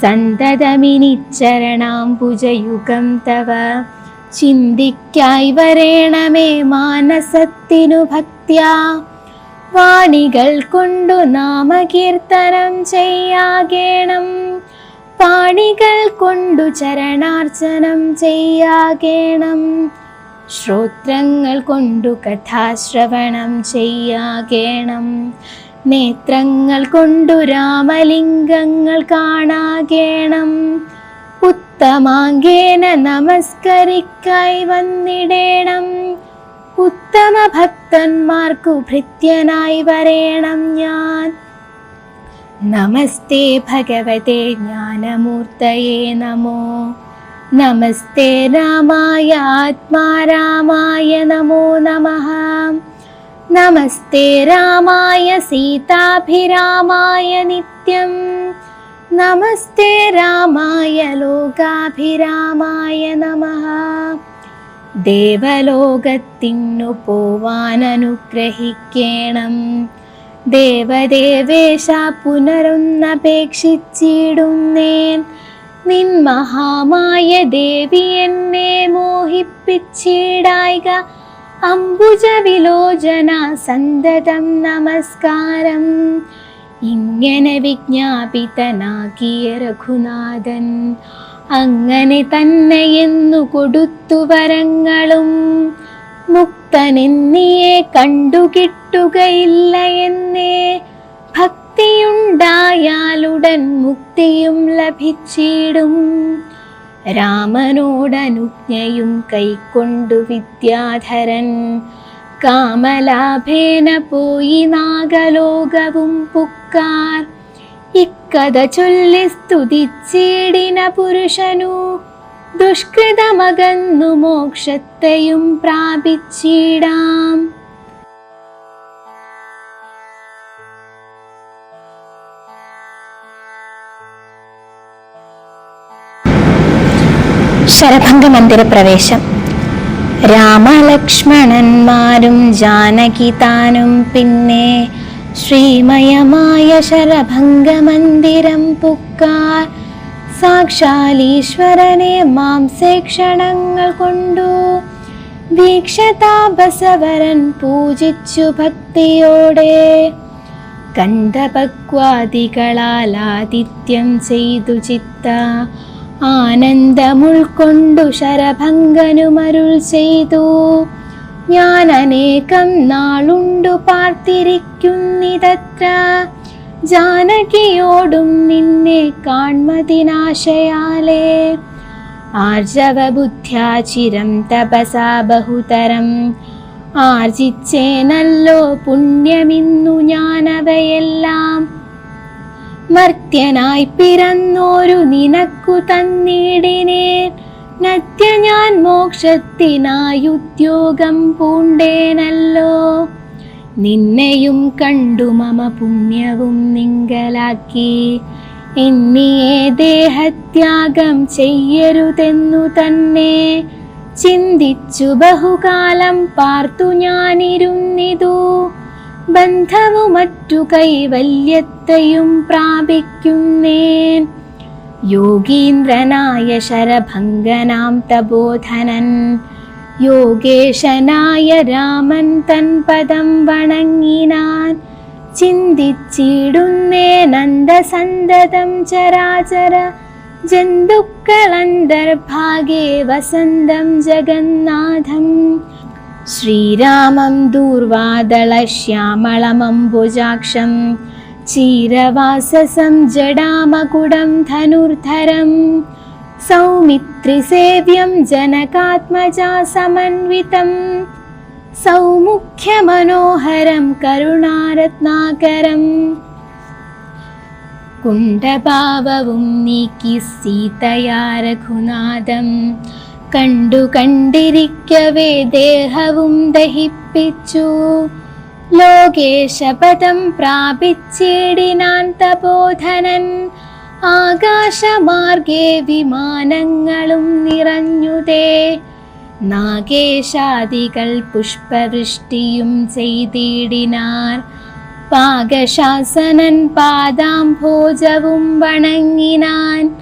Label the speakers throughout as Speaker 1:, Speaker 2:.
Speaker 1: സന്തതമിനിച്ചരണാംബുജയുഗം തവ ചിന്തിക്കായി വരേണമേ മാനസത്തിനു ഭക്ത്യാ. വാണികൾ കൊണ്ടു നാമകീർത്തനം ചെയ്യാകേണം, പാണികൾ കൊണ്ടു ചരണാർച്ചനം ചെയ്യാകേണം. ശ്രോത്രങ്ങൾ കൊണ്ടു കഥാശ്രവണം ചെയ്യാകേണം, നേത്രങ്ങൾ കൊണ്ടു രാമലിംഗങ്ങൾ കാണാകേണം. ഉത്തമാംഗേന നമസ്കരിക്കായി വന്നിടേണം, ഉത്തമ ഭക്തന്മാർക്കു ഭൃത്യനായി വരേണം ഞാൻ. നമസ്തേ ഭഗവതേ ജ്ഞാനമൂർത്തയേ നമോ, നമസ്തേ രാമായ ആത്മാരാമായ നമോ നമഃ. നമസ്തേ രാമായ സീതാഭിരാമായ നിത്യം, നമസ്തേ രാമായ ലോകാഭിരാമായ നമഃ. ദേവലോകത്തിനു പോവാൻ അനുഗ്രഹിക്കേണം, ദേവദേവേശ പുനരൊന്നപേക്ഷിച്ചിടുന്നേൻ. നിൻ മഹാമായ ദേവി എന്നെ മോഹിപ്പിച്ചിടായിക, അംബുജ വിലോചന സന്തതം നമസ്കാരം. ഇങ്ങനെ വിജ്ഞാപിതനാകിയ രഘുനാഥൻ അങ്ങനെ തന്നെയെന്നു കൊടുത്തു വരങ്ങളും. മുക്തനെന്നിയെ കണ്ടുകിട്ടുകയില്ല എന്നേ, ഭക്തിയുണ്ടായാലുടൻ മുക്തിയും ലഭിച്ചിടും. രാമനോടനുജ്ഞയും കൈക്കൊണ്ടു വിദ്യാധരൻ കാമലാഭേന പോയി നാഗലോകവും പുക്കാർ. ഇക്കഥ ചൊല്ലി സ്തുതിച്ചിടിന പുരുഷനു ദുഷ്കൃതമകന്നു മോക്ഷത്തെയും പ്രാപിച്ചിടാം. ശരഭംഗ മന്ദിര പ്രവേശം. രാമലക്ഷ്മണന്മാരും ജാനകി താനും പിന്നെ ശ്രീമയമായ ശരഭംഗ മന്ദിരം പുക്കാർ. സാക്ഷാലീശ്വരനെ മാംസേക്ഷണങ്ങൾ കൊണ്ടു വീക്ഷതാപസവരൻ പൂജിച്ചു ഭക്തിയോടെ. ഗന്ധപക്വാദികളാൽ ആതിഥ്യം ചെയ്തു ചിത്ത ആനന്ദമുൾക്കൊണ്ടു ശരഭംഗനുമരുൾ ചെയ്തു. ഞാൻ അനേകം നാളുണ്ടു പാർത്തിരിക്കുന്നിതത്ര, ജാനകിയോടും നിന്നെ കാൺമതിനാശയാലേ. ആർജവബുദ്ധ്യാചിരം തപസാ ബഹുതരം ആർജിച്ചേനല്ലോ പുണ്യമിന്നു ഞാനവയെല്ലാം. മർത്യനായി പിറന്നോരു നിനക്കു തന്നിടിനേൻ, നത്യ ഞാൻ മോക്ഷത്തിനായുദ്യോഗം പൂണ്ടേനല്ലോ. നിന്നെയും കണ്ടു മമ പുണ്യവും നിങ്കലാക്കി, എന്നിയെ ദേഹത്യാഗം ചെയ്യരുതെന്നു തന്നെ ചിന്തിച്ചു ബഹുകാലം പാർത്തു ഞാനിരുന്നിതു. ബന്ധവും മറ്റു കൈവല്യത്തെയും പ്രാപിക്കുന്നേൻ. യോഗീന്ദ്രനായ ശരഭംഗനാം തപോധനൻ യോഗേശനായ രാമൻ തൻ പദം വണങ്ങിനാൻ. ചിന്തിച്ചിടുന്നേനന്ദസന്തതം ചരാചര ജന്തുക്കളന്തർഭാഗേ വസന്തം ജഗന്നാഥം. ശ്രീരാമം ദൂർവാദളശ്യാമളമംബുജാക്ഷം ചീരവാസസം ജടാമകുടം ധനുർധരം. സൗമിത്രിസേവ്യം ജനകാത്മജാ സമന്വിതം, സൗമുഖ്യമനോഹരം കരുണാരത്നാകരം. കുണ്ഠഭാവവും നീക്കി സീതയാ രഘുനാഥം കണ്ടു കണ്ടിരിക്കവേ ദേഹവും ദഹിപ്പിച്ചു. ലോകേശപദം പ്രാപിച്ചിടിനാൻ തപോധനൻ. ആകാശമാർഗേ വിമാനങ്ങളും നിറഞ്ഞുതേ. നാഗേശാദികൾ പുഷ്പവൃഷ്ടിയും ചെയ്തിടിനാർ. പാകശാസനൻ പാദാംഭോജവും വണങ്ങിനാൻ.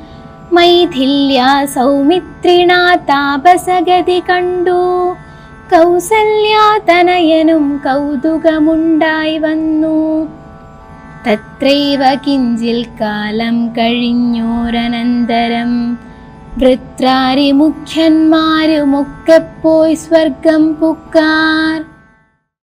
Speaker 1: മൈഥില്യാ സൗമിത്രിണാ താപസഗതി കണ്ടു. കൗസല്യാതനയനും കൗതുകമുണ്ടായി വന്നു. തത്രൈവ കിഞ്ചിൽ കാലം കഴിഞ്ഞോരനന്തരം വൃത്രാരി മുഖ്യന്മാരുമൊക്കെ പോയി സ്വർഗം പുക്കാർ.